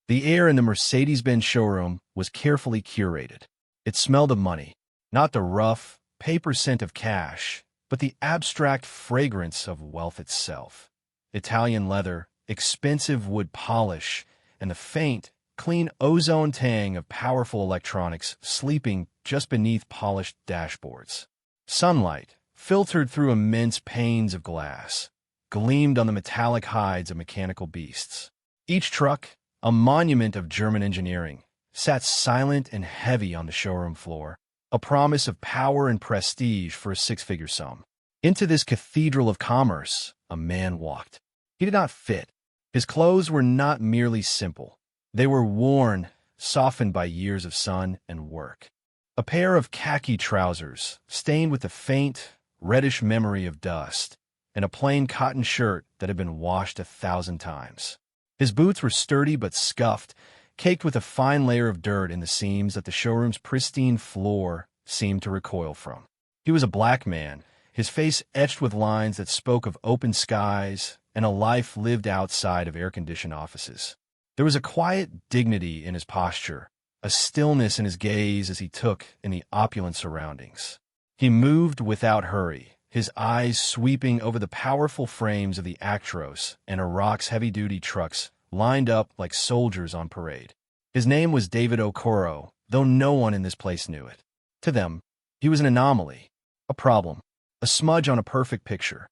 The air in the Mercedes-Benz showroom was carefully curated. It smelled of money, not the rough, paper scent of cash, but the abstract fragrance of wealth itself. Italian leather, expensive wood polish, and the faint, clean ozone tang of powerful electronics sleeping just beneath polished dashboards. Sunlight, filtered through immense panes of glass, gleamed on the metallic hides of mechanical beasts. Each truck, a monument of German engineering, sat silent and heavy on the showroom floor, a promise of power and prestige for a six-figure sum. Into this cathedral of commerce, a man walked. He did not fit. His clothes were not merely simple. They were worn, softened by years of sun and work. A pair of khaki trousers, stained with the faint, reddish memory of dust, and a plain cotton shirt that had been washed 1,000 times. His boots were sturdy but scuffed, caked with a fine layer of dirt in the seams that the showroom's pristine floor seemed to recoil from. He was a black man, his face etched with lines that spoke of open skies and a life lived outside of air-conditioned offices. There was a quiet dignity in his posture, a stillness in his gaze as he took in the opulent surroundings. He moved without hurry, his eyes sweeping over the powerful frames of the Actros and Iraq's heavy-duty trucks lined up like soldiers on parade. His name was David Okoro, though no one in this place knew it. To them, he was an anomaly, a problem, a smudge on a perfect picture.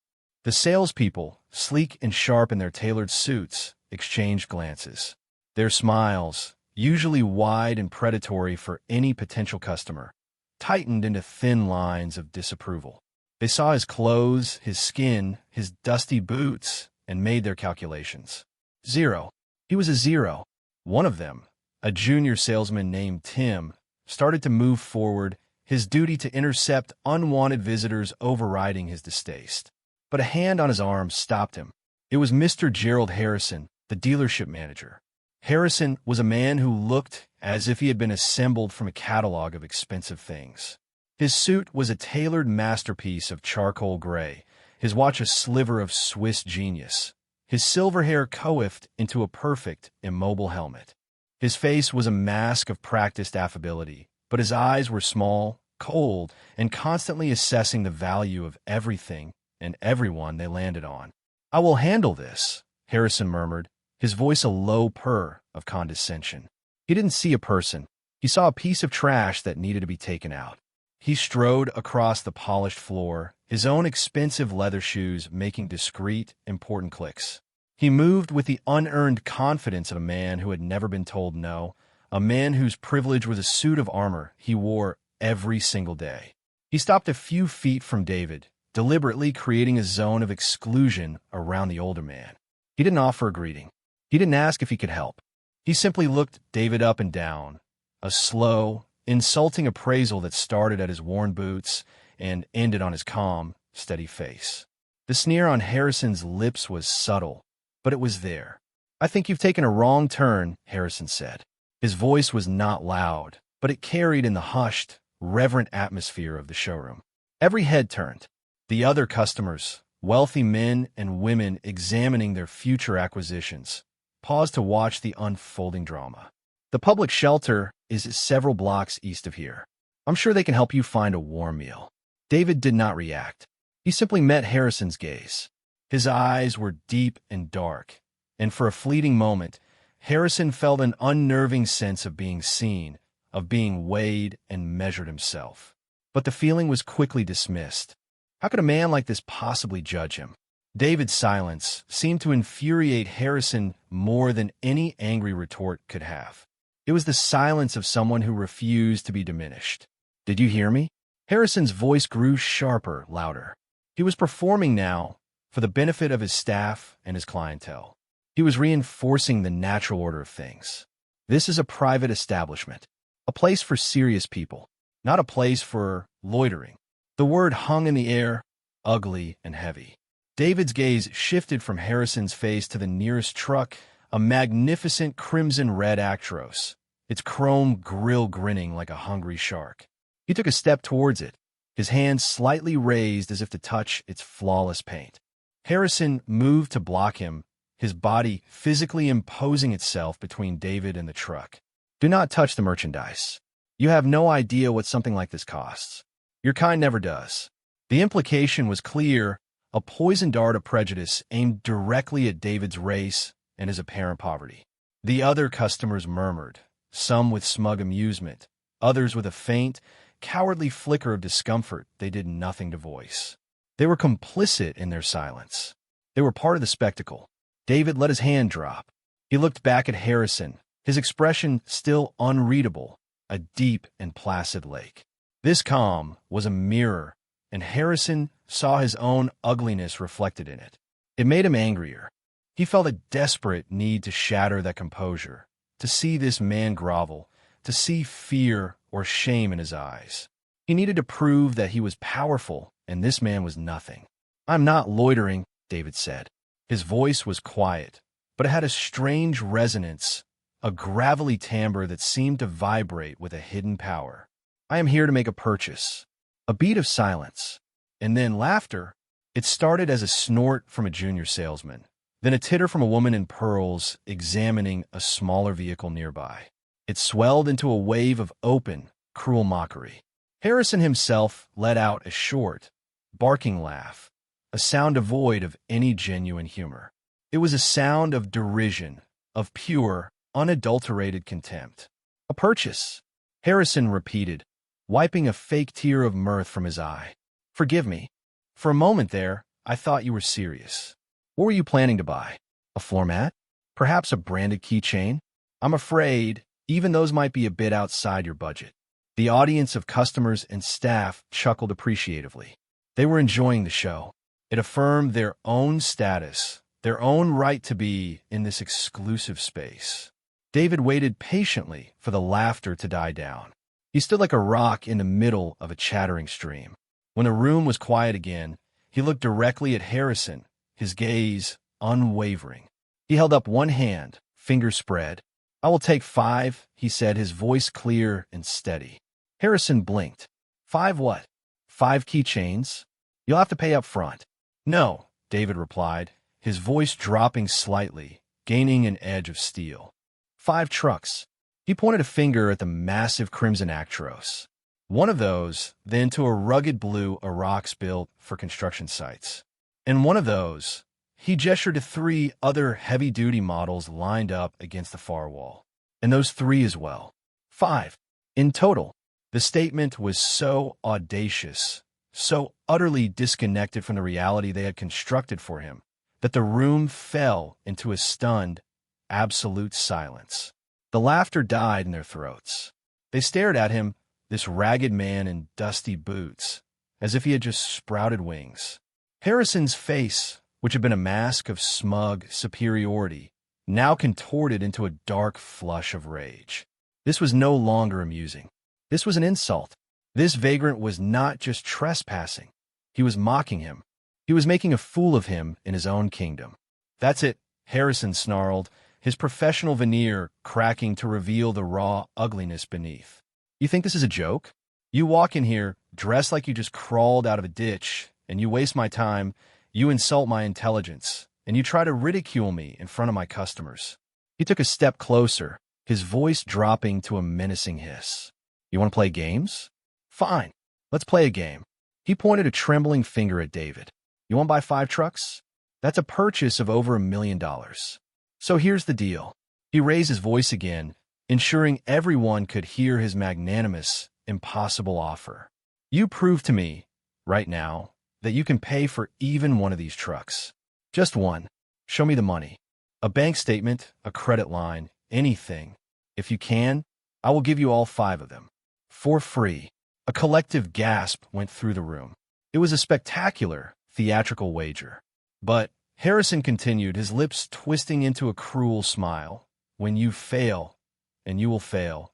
The salespeople, sleek and sharp in their tailored suits, exchanged glances. Their smiles, usually wide and predatory for any potential customer, tightened into thin lines of disapproval. They saw his clothes, his skin, his dusty boots, and made their calculations. Zero. He was a zero. One of them, a junior salesman named Tim, started to move forward, his duty to intercept unwanted visitors overriding his distaste. But a hand on his arm stopped him. It was Mr. Gerald Harrison, the dealership manager. Harrison was a man who looked as if he had been assembled from a catalog of expensive things. His suit was a tailored masterpiece of charcoal gray, his watch a sliver of Swiss genius, his silver hair coiffed into a perfect, immobile helmet. His face was a mask of practiced affability, but his eyes were small, cold, and constantly assessing the value of everything and everyone they landed on. "I will handle this," Harrison murmured, his voice a low purr of condescension. He didn't see a person. He saw a piece of trash that needed to be taken out. He strode across the polished floor, his own expensive leather shoes making discreet, important clicks. He moved with the unearned confidence of a man who had never been told no, a man whose privilege was a suit of armor he wore every single day. He stopped a few feet from David, deliberately creating a zone of exclusion around the older man. He didn't offer a greeting. He didn't ask if he could help. He simply looked David up and down, a slow, insulting appraisal that started at his worn boots and ended on his calm, steady face. The sneer on Harrison's lips was subtle, but it was there. "I think you've taken a wrong turn," Harrison said. His voice was not loud, but it carried in the hushed, reverent atmosphere of the showroom. Every head turned. The other customers, wealthy men and women examining their future acquisitions, paused to watch the unfolding drama. "The public shelter is several blocks east of here. I'm sure they can help you find a warm meal." David did not react. He simply met Harrison's gaze. His eyes were deep and dark, and for a fleeting moment, Harrison felt an unnerving sense of being seen, of being weighed and measured himself. But the feeling was quickly dismissed. How could a man like this possibly judge him? David's silence seemed to infuriate Harrison more than any angry retort could have. It was the silence of someone who refused to be diminished. "Did you hear me?" Harrison's voice grew sharper, louder. He was performing now for the benefit of his staff and his clientele. He was reinforcing the natural order of things. This is a private establishment, a place for serious people, not a place for loitering. The word hung in the air, ugly and heavy. David's gaze shifted from Harrison's face to the nearest truck, a magnificent crimson-red Actros, its chrome grille grinning like a hungry shark. He took a step towards it, his hand slightly raised as if to touch its flawless paint. Harrison moved to block him, his body physically imposing itself between David and the truck. "Do not touch the merchandise. You have no idea what something like this costs. Your kind never does." The implication was clear, a poisoned dart of prejudice aimed directly at David's race and his apparent poverty. The other customers murmured, some with smug amusement, others with a faint, cowardly flicker of discomfort they did nothing to voice. They were complicit in their silence. They were part of the spectacle. David let his hand drop. He looked back at Harrison, his expression still unreadable, a deep and placid lake. This calm was a mirror, and Harrison saw his own ugliness reflected in it. It made him angrier. He felt a desperate need to shatter that composure, to see this man grovel, to see fear or shame in his eyes. He needed to prove that he was powerful, and this man was nothing. "I'm not loitering," David said. His voice was quiet, but it had a strange resonance, a gravelly timbre that seemed to vibrate with a hidden power. "I am here to make a purchase." A beat of silence, and then laughter. It started as a snort from a junior salesman, then a titter from a woman in pearls examining a smaller vehicle nearby. It swelled into a wave of open, cruel mockery. Harrison himself let out a short, barking laugh, a sound devoid of any genuine humor. It was a sound of derision, of pure, unadulterated contempt. "A purchase," Harrison repeated, wiping a fake tear of mirth from his eye. "Forgive me. For a moment there, I thought you were serious. What were you planning to buy? A floor mat? Perhaps a branded keychain? I'm afraid even those might be a bit outside your budget." The audience of customers and staff chuckled appreciatively. They were enjoying the show. It affirmed their own status, their own right to be in this exclusive space. David waited patiently for the laughter to die down. He stood like a rock in the middle of a chattering stream. When the room was quiet again, he looked directly at Harrison, his gaze unwavering. He held up one hand, fingers spread. "I will take 5, he said, his voice clear and steady. Harrison blinked. "5 what?" "5 keychains. You'll have to pay up front." "No," David replied, his voice dropping slightly, gaining an edge of steel. 5 trucks. He pointed a finger at the massive crimson Actros. "One of those, then to a rugged blue Iraq's built for construction sites. And one of those," he gestured to 3 other heavy-duty models lined up against the far wall. "And those 3 as well. 5. In total." The statement was so audacious, so utterly disconnected from the reality they had constructed for him, that the room fell into a stunned, absolute silence. The laughter died in their throats. They stared at him, this ragged man in dusty boots, as if he had just sprouted wings. Harrison's face, which had been a mask of smug superiority, now contorted into a dark flush of rage. This was no longer amusing. This was an insult. This vagrant was not just trespassing. He was mocking him. He was making a fool of him in his own kingdom. "That's it," Harrison snarled, his professional veneer cracking to reveal the raw ugliness beneath. "You think this is a joke? You walk in here dressed like you just crawled out of a ditch, and you waste my time, you insult my intelligence, and you try to ridicule me in front of my customers." He took a step closer, his voice dropping to a menacing hiss. "You want to play games? Fine, let's play a game." He pointed a trembling finger at David. "You want to buy 5 trucks? That's a purchase of over $1 million. So here's the deal." He raised his voice again, ensuring everyone could hear his magnanimous, impossible offer. "You prove to me, right now, that you can pay for even one of these trucks. Just one. Show me the money. A bank statement, a credit line, anything. If you can, I will give you all 5 of them. For free." A collective gasp went through the room. It was a spectacular, theatrical wager. But Harrison continued, his lips twisting into a cruel smile. "When you fail, and you will fail,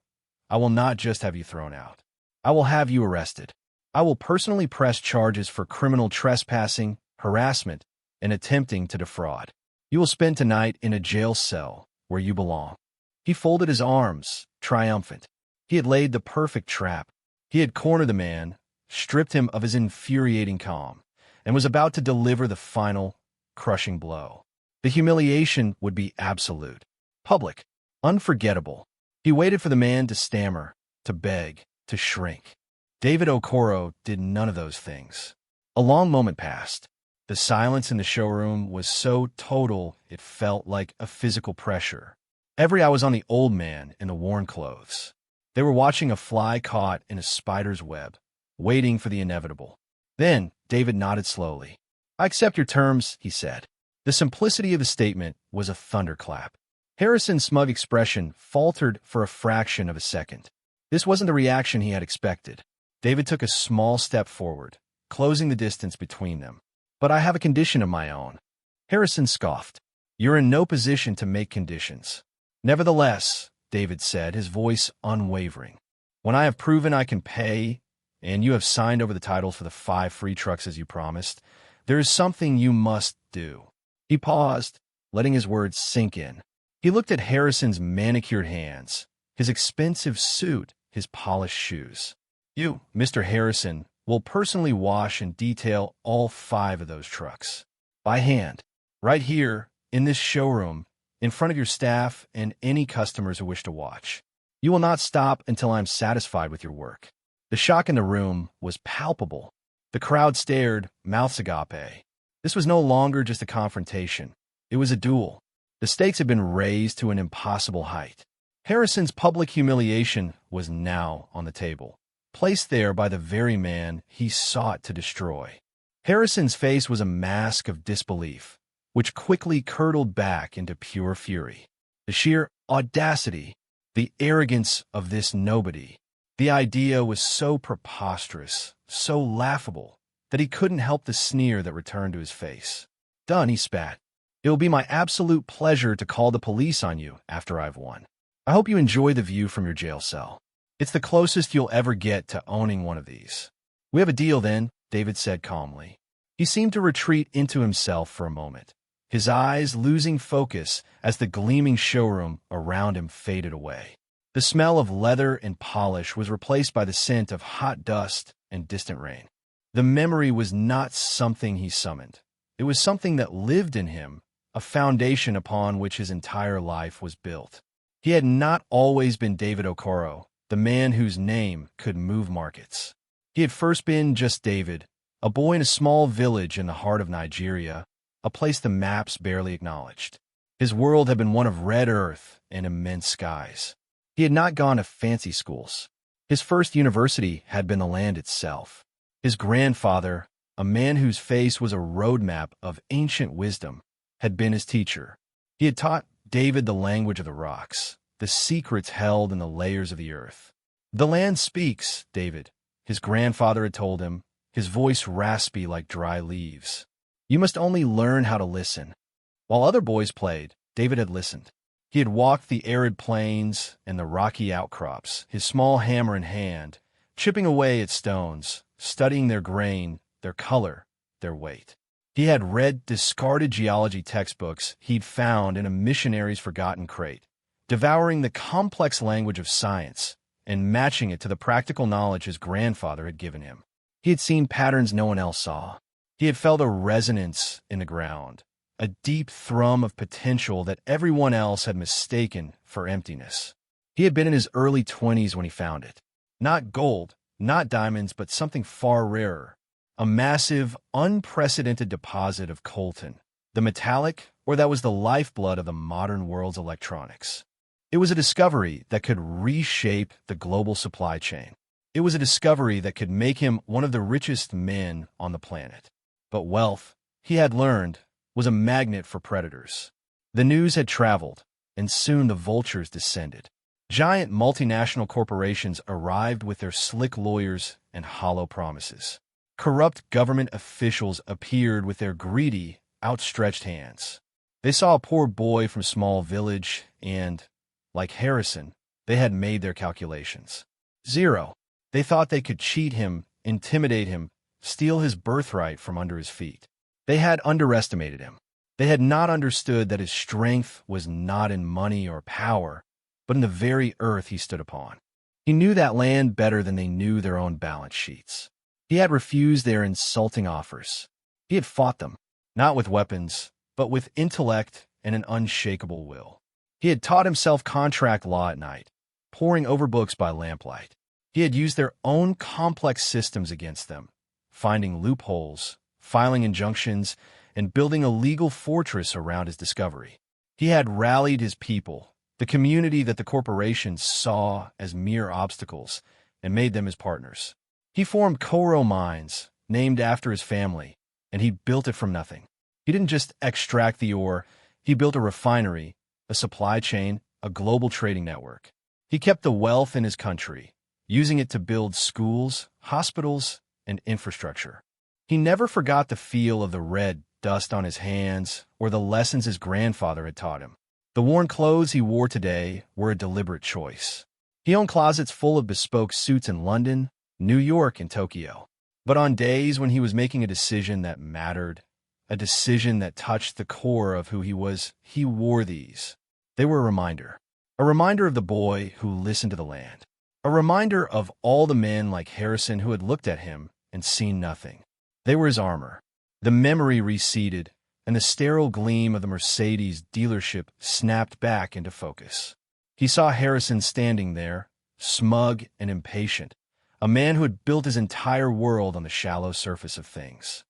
I will not just have you thrown out. I will have you arrested. I will personally press charges for criminal trespassing, harassment, and attempting to defraud. You will spend tonight in a jail cell where you belong." He folded his arms, triumphant. He had laid the perfect trap. He had cornered the man, stripped him of his infuriating calm, and was about to deliver the final, crushing blow. The humiliation would be absolute, public, unforgettable. He waited for the man to stammer, to beg, to shrink. David Okoro did none of those things. A long moment passed. The silence in the showroom was so total it felt like a physical pressure. Every eye was on the old man in the worn clothes. They were watching a fly caught in a spider's web, waiting for the inevitable. Then David nodded slowly. "I accept your terms," he said. The simplicity of the statement was a thunderclap. Harrison's smug expression faltered for a fraction of a second. This wasn't the reaction he had expected. David took a small step forward, closing the distance between them. "But I have a condition of my own." Harrison scoffed. "You're in no position to make conditions." "Nevertheless," David said, his voice unwavering, "when I have proven I can pay, and you have signed over the titles for the 5 free trucks as you promised, there is something you must do." He paused, letting his words sink in. He looked at Harrison's manicured hands, his expensive suit, his polished shoes. "You, Mr. Harrison, will personally wash and detail all 5 of those trucks. By hand, right here, in this showroom, in front of your staff and any customers who wish to watch. You will not stop until I am satisfied with your work." The shock in the room was palpable. The crowd stared, mouths agape. This was no longer just a confrontation. It was a duel. The stakes had been raised to an impossible height. Harrison's public humiliation was now on the table, placed there by the very man he sought to destroy. Harrison's face was a mask of disbelief, which quickly curdled back into pure fury. The sheer audacity, the arrogance of this nobody. The idea was so preposterous, so laughable, that he couldn't help the sneer that returned to his face. "Done," he spat. "It will be my absolute pleasure to call the police on you after I've won. I hope you enjoy the view from your jail cell. It's the closest you'll ever get to owning one of these." "We have a deal then," David said calmly. He seemed to retreat into himself for a moment, his eyes losing focus as the gleaming showroom around him faded away. The smell of leather and polish was replaced by the scent of hot dust and distant rain. The memory was not something he summoned. It was something that lived in him, a foundation upon which his entire life was built. He had not always been David Okoro, the man whose name could move markets. He had first been just David, a boy in a small village in the heart of Nigeria, a place the maps barely acknowledged. His world had been one of red earth and immense skies. He had not gone to fancy schools. His first university had been the land itself. His grandfather, a man whose face was a roadmap of ancient wisdom, had been his teacher. He had taught David the language of the rocks, the secrets held in the layers of the earth. "The land speaks, David," his grandfather had told him, his voice raspy like dry leaves. "You must only learn how to listen." While other boys played, David had listened. He had walked the arid plains and the rocky outcrops, his small hammer in hand, chipping away at stones, studying their grain, their color, their weight. He had read discarded geology textbooks he'd found in a missionary's forgotten crate, devouring the complex language of science and matching it to the practical knowledge his grandfather had given him. He had seen patterns no one else saw. He had felt a resonance in the ground, a deep thrum of potential that everyone else had mistaken for emptiness. He had been in his early 20s when he found it. Not gold, not diamonds, but something far rarer. A massive, unprecedented deposit of coltan, the metallic, or that was the lifeblood of the modern world's electronics. It was a discovery that could reshape the global supply chain. It was a discovery that could make him one of the richest men on the planet. But wealth, he had learned, was a magnet for predators. The news had traveled, and soon the vultures descended. Giant multinational corporations arrived with their slick lawyers and hollow promises. Corrupt government officials appeared with their greedy, outstretched hands. They saw a poor boy from a small village and, like Harrison, they had made their calculations. Zero. They thought they could cheat him, intimidate him, steal his birthright from under his feet. They had underestimated him. They had not understood that his strength was not in money or power, but in the very earth he stood upon. He knew that land better than they knew their own balance sheets. He had refused their insulting offers. He had fought them, not with weapons, but with intellect and an unshakable will. He had taught himself contract law at night, poring over books by lamplight. He had used their own complex systems against them, finding loopholes, filing injunctions, and building a legal fortress around his discovery. He had rallied his people, the community that the corporations saw as mere obstacles, and made them his partners. He formed Koro Mines, named after his family, and he built it from nothing. He didn't just extract the ore, he built a refinery, a supply chain, a global trading network. He kept the wealth in his country, using it to build schools, hospitals, and infrastructure. He never forgot the feel of the red dust on his hands or the lessons his grandfather had taught him. The worn clothes he wore today were a deliberate choice. He owned closets full of bespoke suits in London, New York, and Tokyo. But on days when he was making a decision that mattered, a decision that touched the core of who he was, he wore these. They were a reminder of the boy who listened to the land, a reminder of all the men like Harrison who had looked at him and seen nothing. They were his armor. The memory receded, and the sterile gleam of the Mercedes dealership snapped back into focus. He saw Harrison standing there, smug and impatient, a man who had built his entire world on the shallow surface of things.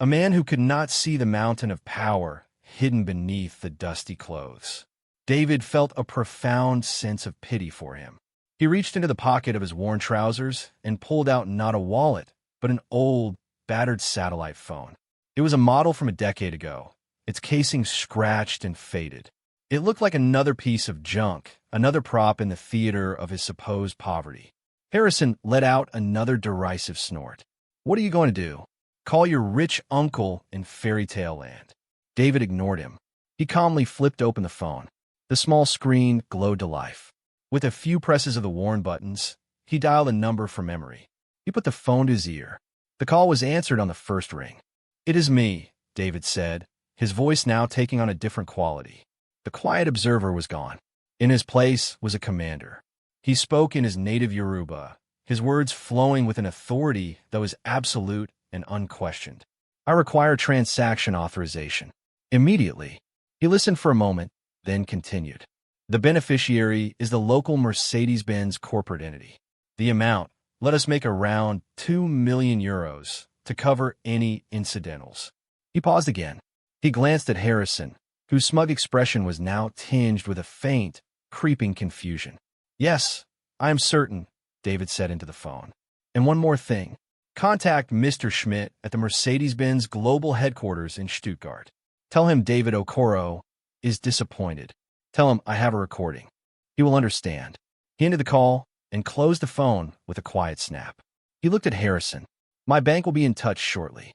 A man who could not see the mountain of power hidden beneath the dusty clothes. David felt a profound sense of pity for him. He reached into the pocket of his worn trousers and pulled out not a wallet, but an old, battered satellite phone. It was a model from a decade ago, its casing scratched and faded. It looked like another piece of junk, another prop in the theater of his supposed poverty. Harrison let out another derisive snort. "What are you going to do? Call your rich uncle in fairy tale land?" David ignored him. He calmly flipped open the phone. The small screen glowed to life. With a few presses of the worn buttons, he dialed a number from memory. He put the phone to his ear. The call was answered on the first ring. "It is me," David said, his voice now taking on a different quality. The quiet observer was gone. In his place was a commander. He spoke in his native Yoruba, his words flowing with an authority that was absolute and unquestioned. "I require transaction authorization. Immediately." He listened for a moment, then continued. "The beneficiary is the local Mercedes-Benz corporate entity. The amount, let us make around 2 million euros to cover any incidentals." He paused again. He glanced at Harrison, whose smug expression was now tinged with a faint, creeping confusion. "Yes, I am certain," David said into the phone. "And one more thing. Contact Mr. Schmidt at the Mercedes-Benz global headquarters in Stuttgart. Tell him David Okoro is disappointed. Tell him I have a recording. He will understand." He ended the call and closed the phone with a quiet snap. He looked at Harrison. "My bank will be in touch shortly."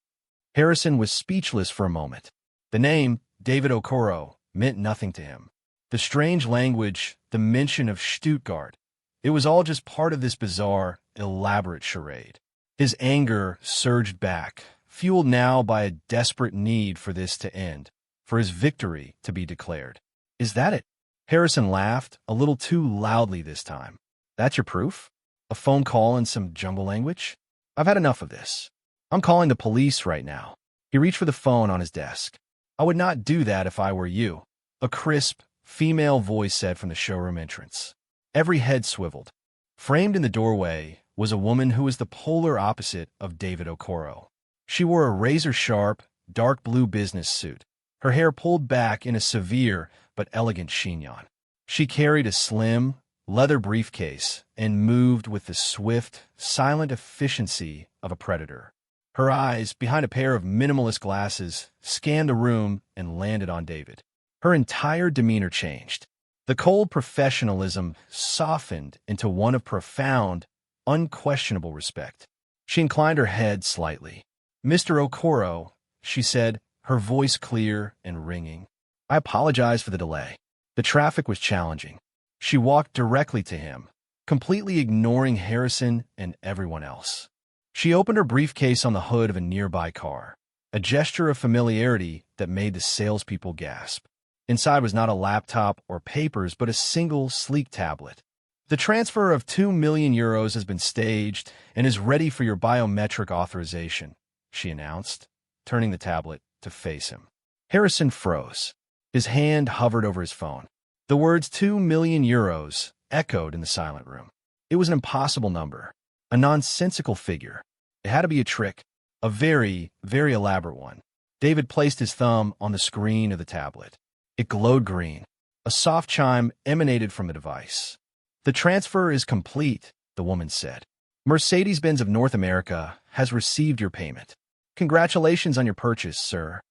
Harrison was speechless for a moment. The name, David Okoro, meant nothing to him. The strange language, the mention of Stuttgart, it was all just part of this bizarre, elaborate charade. His anger surged back, fueled now by a desperate need for this to end, for his victory to be declared. "Is that it?" Harrison laughed, a little too loudly this time. "That's your proof? A phone call in some jungle language? I've had enough of this. I'm calling the police right now." He reached for the phone on his desk. "I would not do that if I were you," a crisp, female voice said from the showroom entrance. Every head swiveled. Framed in the doorway was a woman who was the polar opposite of David Okoro. She wore a razor-sharp, dark blue business suit, her hair pulled back in a severe but elegant chignon. She carried a slim, leather briefcase and moved with the swift, silent efficiency of a predator. Her eyes, behind a pair of minimalist glasses, scanned the room and landed on David. Her entire demeanor changed. The cold professionalism softened into one of profound, unquestionable respect. She inclined her head slightly. "Mr. Okoro," she said, her voice clear and ringing. "I apologize for the delay. The traffic was challenging." She walked directly to him, completely ignoring Harrison and everyone else. She opened her briefcase on the hood of a nearby car, a gesture of familiarity that made the salespeople gasp. Inside was not a laptop or papers, but a single, sleek tablet. "The transfer of 2 million euros has been staged and is ready for your biometric authorization," she announced, turning the tablet to face him. Harrison froze. His hand hovered over his phone. The words 2 million euros echoed in the silent room. It was an impossible number, a nonsensical figure. It had to be a trick, a very, very elaborate one. David placed his thumb on the screen of the tablet. It glowed green. A soft chime emanated from the device. "The transfer is complete," the woman said. "Mercedes-Benz of North America has received your payment. Congratulations on your purchase, sir."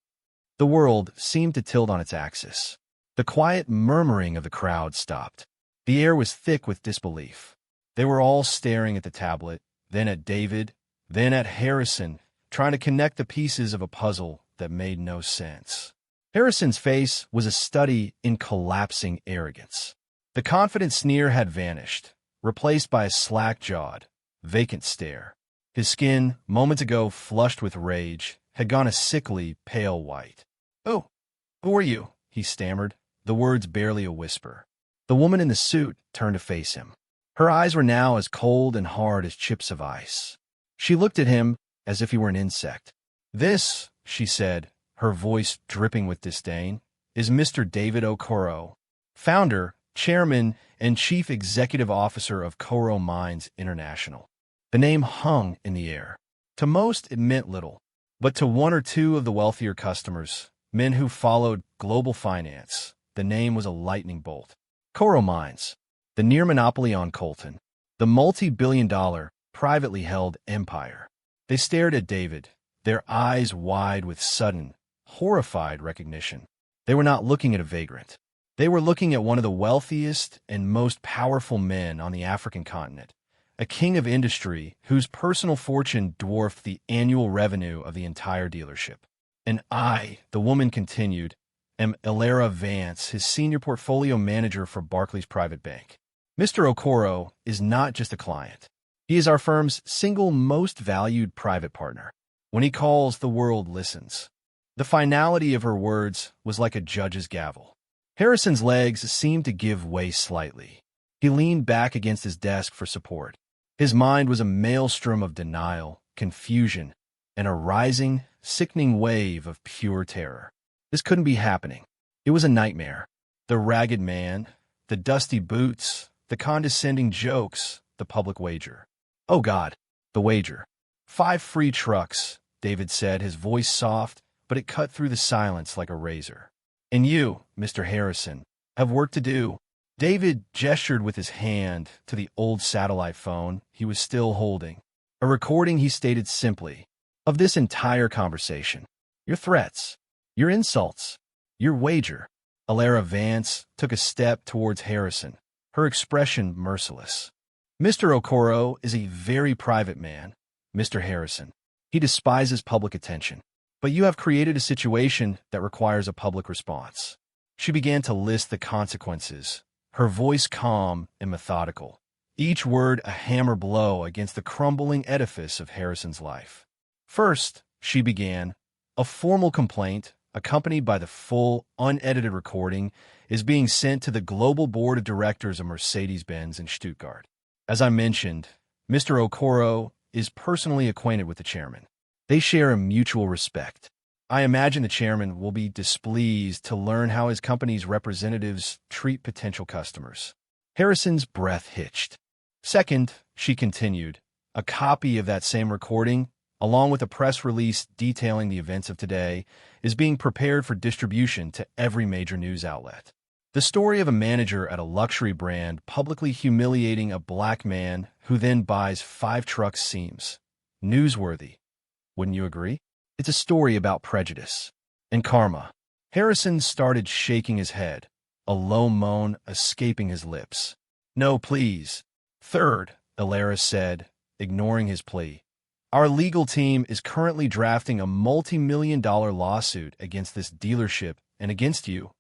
The world seemed to tilt on its axis. The quiet murmuring of the crowd stopped. The air was thick with disbelief. They were all staring at the tablet, then at David, then at Harrison, trying to connect the pieces of a puzzle that made no sense. Harrison's face was a study in collapsing arrogance. The confident sneer had vanished, replaced by a slack-jawed, vacant stare. His skin, moments ago flushed with rage, had gone a sickly, pale white. "Oh, who are you?" he stammered, the words barely a whisper. The woman in the suit turned to face him. Her eyes were now as cold and hard as chips of ice. She looked at him as if he were an insect. "This," she said, her voice dripping with disdain, "is Mr. David Okoro, founder, chairman, and chief executive officer of Koro Mines International." The name hung in the air. To most, it meant little, but to one or two of the wealthier customers, men who followed global finance, the name was a lightning bolt. Koro Mines, the near monopoly on coltan, the multi-billion-dollar, privately held empire. They stared at David, their eyes wide with sudden, horrified recognition. They were not looking at a vagrant. They were looking at one of the wealthiest and most powerful men on the African continent, a king of industry whose personal fortune dwarfed the annual revenue of the entire dealership. "And I," the woman continued, "am Elara Vance, his senior portfolio manager for Barclays Private Bank. Mr. Okoro is not just a client. He is our firm's single most valued private partner. When he calls, the world listens." The finality of her words was like a judge's gavel. Harrison's legs seemed to give way slightly. He leaned back against his desk for support. His mind was a maelstrom of denial, confusion, and a rising, sickening wave of pure terror. This couldn't be happening. It was a nightmare. The ragged man, the dusty boots, the condescending jokes, the public wager. Oh God, the wager. 5 free trucks, David said, his voice soft, but it cut through the silence like a razor. "And you, Mr. Harrison, have work to do." David gestured with his hand to the old satellite phone he was still holding. A recording, he stated simply, of this entire conversation. "Your threats, your insults, your wager." Elara Vance took a step towards Harrison, her expression merciless. "Mr. Okoro is a very private man, Mr. Harrison. He despises public attention. But you have created a situation that requires a public response." She began to list the consequences, her voice calm and methodical, each word a hammer blow against the crumbling edifice of Harrison's life. "First," she began, "a formal complaint, accompanied by the full, unedited recording, is being sent to the global board of directors of Mercedes-Benz in Stuttgart. As I mentioned, Mr. Okoro is personally acquainted with the chairman. They share a mutual respect. I imagine the chairman will be displeased to learn how his company's representatives treat potential customers." Harrison's breath hitched. "Second," she continued, "a copy of that same recording, along with a press release detailing the events of today, is being prepared for distribution to every major news outlet. The story of a manager at a luxury brand publicly humiliating a black man who then buys 5 trucks seems newsworthy. Wouldn't you agree? It's a story about prejudice and karma." Harrison started shaking his head, a low moan escaping his lips. "No, please." "Third," Elara said, ignoring his plea, "our legal team is currently drafting a multi-million-dollar lawsuit against this dealership and against you,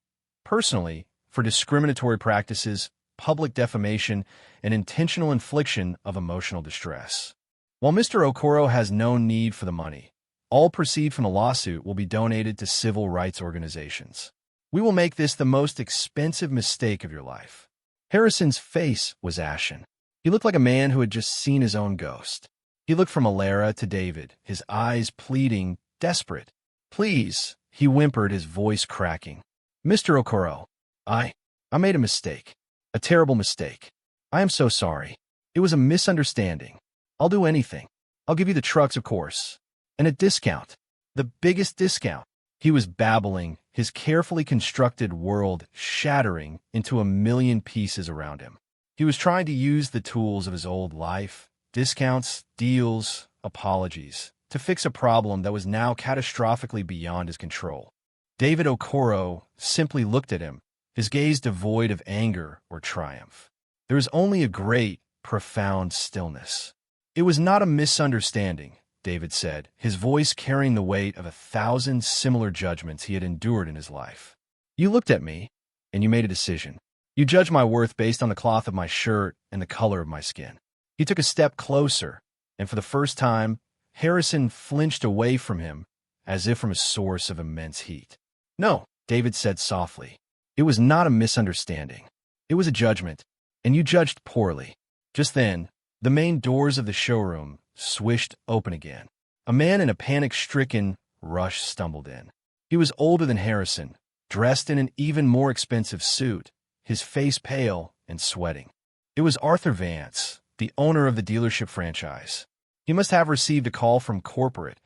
personally, for discriminatory practices, public defamation, and intentional infliction of emotional distress. While Mr. Okoro has no need for the money, all proceeds from the lawsuit will be donated to civil rights organizations. We will make this the most expensive mistake of your life." Harrison's face was ashen. He looked like a man who had just seen his own ghost. He looked from Elara to David, his eyes pleading, desperate. "Please," he whimpered, his voice cracking. Mr. Okoro, I made a mistake. A terrible mistake. I am so sorry. It was a misunderstanding. I'll do anything. I'll give you the trucks, of course. And a discount. The biggest discount. He was babbling, his carefully constructed world shattering into a million pieces around him. He was trying to use the tools of his old life, discounts, deals, apologies, to fix a problem that was now catastrophically beyond his control. David Okoro simply looked at him, his gaze devoid of anger or triumph. There was only a great, profound stillness. It was not a misunderstanding, David said, his voice carrying the weight of 1,000 similar judgments he had endured in his life. You looked at me, and you made a decision. You judged my worth based on the cloth of my shirt and the color of my skin. He took a step closer, and for the first time, Harrison flinched away from him, as if from a source of immense heat. No, David said softly. It was not a misunderstanding. It was a judgment, and you judged poorly. Just then, the main doors of the showroom swished open again. A man in a panic-stricken rush stumbled in. He was older than Harrison, dressed in an even more expensive suit, his face pale and sweating. It was Arthur Vance, the owner of the dealership franchise. He must have received a call from corporate,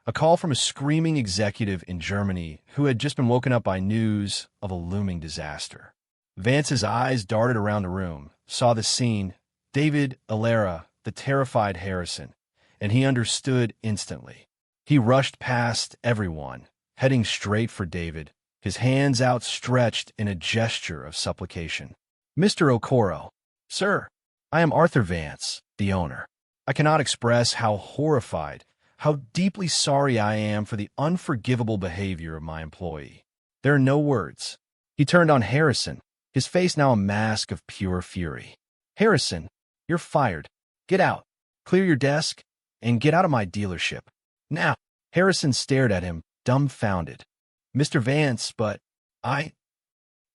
a call from a screaming executive in Germany who had just been woken up by news of a looming disaster. Vance's eyes darted around the room, saw the scene, David, Alera, the terrified Harrison, and he understood instantly. He rushed past everyone, heading straight for David, his hands outstretched in a gesture of supplication. Mr. Okoro, sir, I am Arthur Vance, the owner. I cannot express how horrified, how deeply sorry I am for the unforgivable behavior of my employee. There are no words. He turned on Harrison, his face now a mask of pure fury. Harrison, you're fired. Get out. Clear your desk, and get out of my dealership. Now. Harrison stared at him, dumbfounded. Mr. Vance, but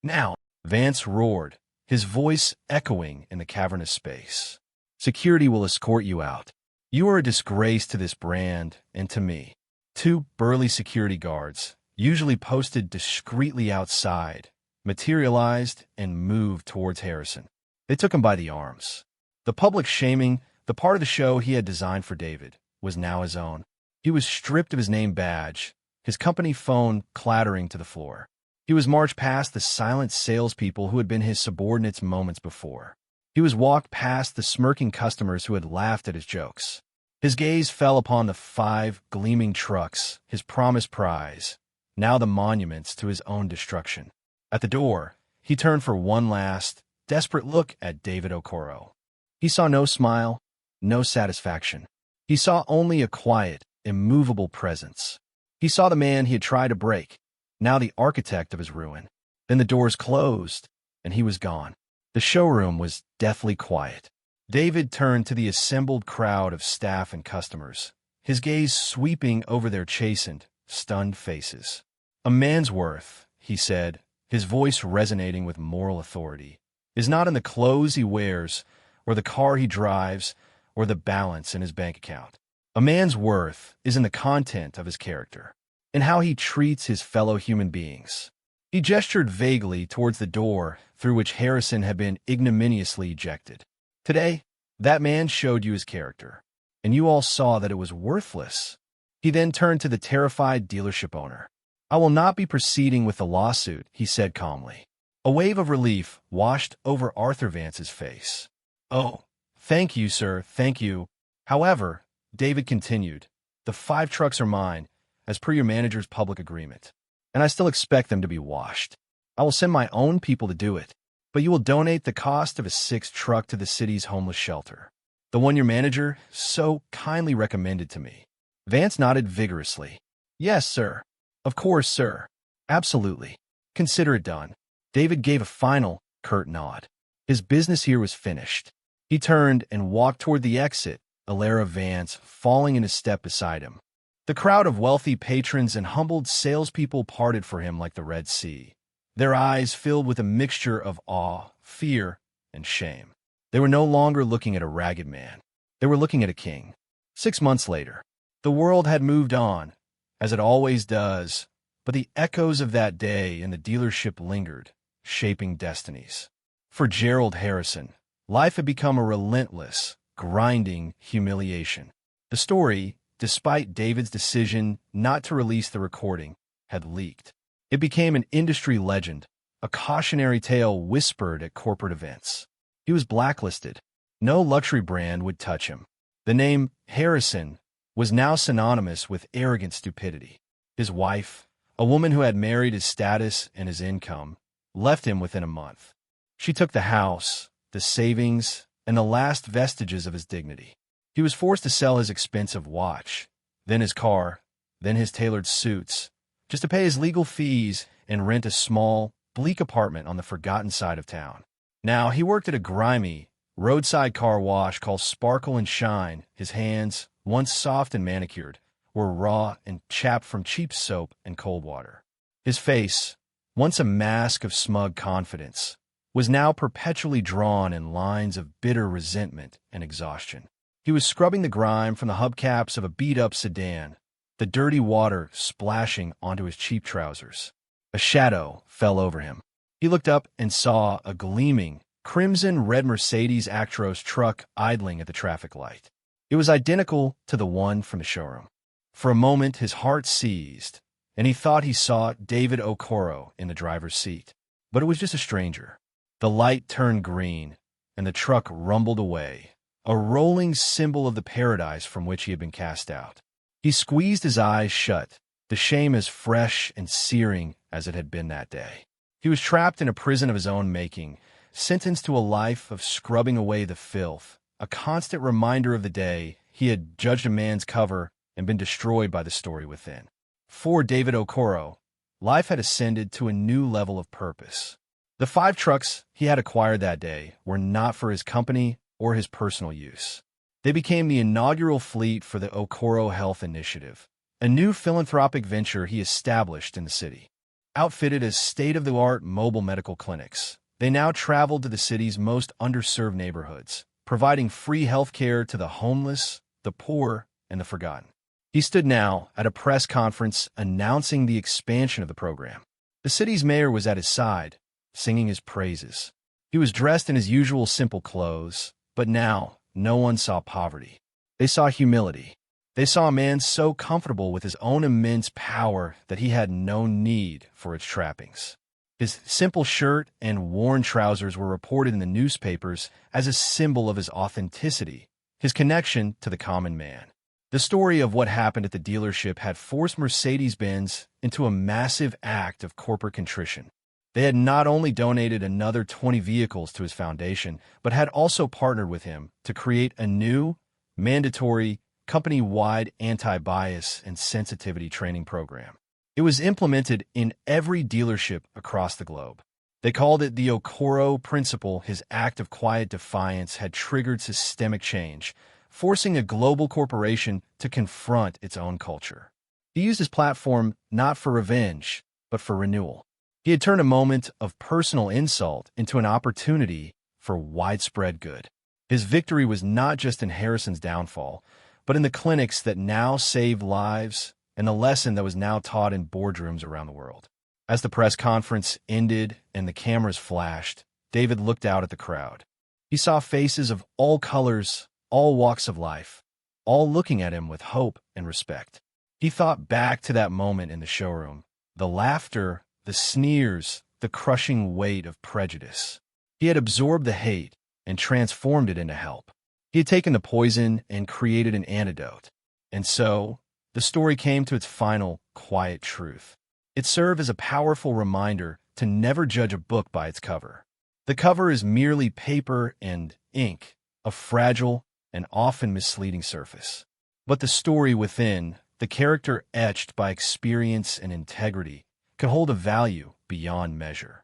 Now. Vance roared, his voice echoing in the cavernous space. Security will escort you out. You are a disgrace to this brand and to me. 2 burly security guards, usually posted discreetly outside, materialized and moved towards Harrison. They took him by the arms. The public shaming, the part of the show he had designed for David, was now his own. He was stripped of his name badge, his company phone clattering to the floor. He was marched past the silent salespeople who had been his subordinates moments before. He was walked past the smirking customers who had laughed at his jokes. His gaze fell upon the 5 gleaming trucks, his promised prize, now the monuments to his own destruction. At the door, he turned for one last, desperate look at David Okoro. He saw no smile, no satisfaction. He saw only a quiet, immovable presence. He saw the man he had tried to break, now the architect of his ruin. Then the doors closed, and he was gone. The showroom was deathly quiet. David turned to the assembled crowd of staff and customers, his gaze sweeping over their chastened, stunned faces. A man's worth, he said, his voice resonating with moral authority, is not in the clothes he wears, or the car he drives, or the balance in his bank account. A man's worth is in the content of his character, in how he treats his fellow human beings. He gestured vaguely towards the door through which Harrison had been ignominiously ejected. Today, that man showed you his character, and you all saw that it was worthless. He then turned to the terrified dealership owner. I will not be proceeding with the lawsuit, he said calmly. A wave of relief washed over Arthur Vance's face. Oh, thank you, sir, thank you. However, David continued, the 5 trucks are mine, as per your manager's public agreement, and I still expect them to be washed. I will send my own people to do it, but you will donate the cost of a 6th truck to the city's homeless shelter, the one your manager so kindly recommended to me. Vance nodded vigorously. Yes, sir. Of course, sir. Absolutely. Consider it done. David gave a final, curt nod. His business here was finished. He turned and walked toward the exit, Alera Vance falling in a step beside him. The crowd of wealthy patrons and humbled salespeople parted for him like the Red Sea, their eyes filled with a mixture of awe, fear, and shame. They were no longer looking at a ragged man. They were looking at a king. 6 months later, the world had moved on, as it always does, but the echoes of that day in the dealership lingered, shaping destinies. For Gerald Harrison, life had become a relentless, grinding humiliation. The story, despite David's decision not to release the recording, had leaked. It became an industry legend, a cautionary tale whispered at corporate events. He was blacklisted. No luxury brand would touch him. The name Harrison was now synonymous with arrogant stupidity. His wife, a woman who had married his status and his income, left him within a month. She took the house, the savings, and the last vestiges of his dignity. He was forced to sell his expensive watch, then his car, then his tailored suits, just to pay his legal fees and rent a small, bleak apartment on the forgotten side of town. Now, he worked at a grimy, roadside car wash called Sparkle and Shine. His hands, once soft and manicured, were raw and chapped from cheap soap and cold water. His face, once a mask of smug confidence, was now perpetually drawn in lines of bitter resentment and exhaustion. He was scrubbing the grime from the hubcaps of a beat-up sedan, the dirty water splashing onto his cheap trousers. A shadow fell over him. He looked up and saw a gleaming, crimson-red Mercedes Actros truck idling at the traffic light. It was identical to the one from the showroom. For a moment, his heart seized, and he thought he saw David Okoro in the driver's seat. But it was just a stranger. The light turned green, and the truck rumbled away, a rolling symbol of the paradise from which he had been cast out. He squeezed his eyes shut, the shame as fresh and searing as it had been that day. He was trapped in a prison of his own making, sentenced to a life of scrubbing away the filth, a constant reminder of the day he had judged a man's cover and been destroyed by the story within. For David Okoro, life had ascended to a new level of purpose. The 5 trucks he had acquired that day were not for his company or his personal use. They became the inaugural fleet for the Okoro Health Initiative, a new philanthropic venture he established in the city. Outfitted as state-of-the-art mobile medical clinics, they now traveled to the city's most underserved neighborhoods, providing free health care to the homeless, the poor, and the forgotten. He stood now at a press conference announcing the expansion of the program. The city's mayor was at his side, singing his praises. He was dressed in his usual simple clothes, but now no one saw poverty. They saw humility. They saw a man so comfortable with his own immense power that he had no need for its trappings. His simple shirt and worn trousers were reported in the newspapers as a symbol of his authenticity, his connection to the common man. The story of what happened at the dealership had forced Mercedes-Benz into a massive act of corporate contrition. They had not only donated another 20 vehicles to his foundation, but had also partnered with him to create a new, mandatory, company-wide anti-bias and sensitivity training program. It was implemented in every dealership across the globe. They called it the Okoro Principle. His act of quiet defiance had triggered systemic change, forcing a global corporation to confront its own culture. He used his platform not for revenge, but for renewal. He had turned a moment of personal insult into an opportunity for widespread good. His victory was not just in Harrison's downfall, but in the clinics that now saved lives and the lesson that was now taught in boardrooms around the world. As the press conference ended and the cameras flashed, David looked out at the crowd. He saw faces of all colors, all walks of life, all looking at him with hope and respect. He thought back to that moment in the showroom, the laughter, the sneers, the crushing weight of prejudice. He had absorbed the hate and transformed it into help. He had taken the poison and created an antidote. And so, the story came to its final, quiet truth. It served as a powerful reminder to never judge a book by its cover. The cover is merely paper and ink, a fragile and often misleading surface. But the story within, the character etched by experience and integrity, could hold a value beyond measure.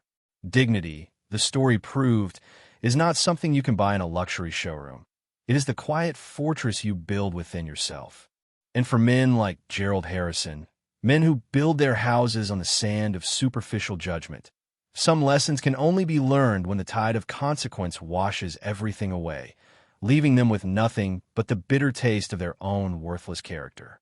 Dignity, the story proved, is not something you can buy in a luxury showroom. It is the quiet fortress you build within yourself. And for men like Gerald Harrison, men who build their houses on the sand of superficial judgment, some lessons can only be learned when the tide of consequence washes everything away, leaving them with nothing but the bitter taste of their own worthless character.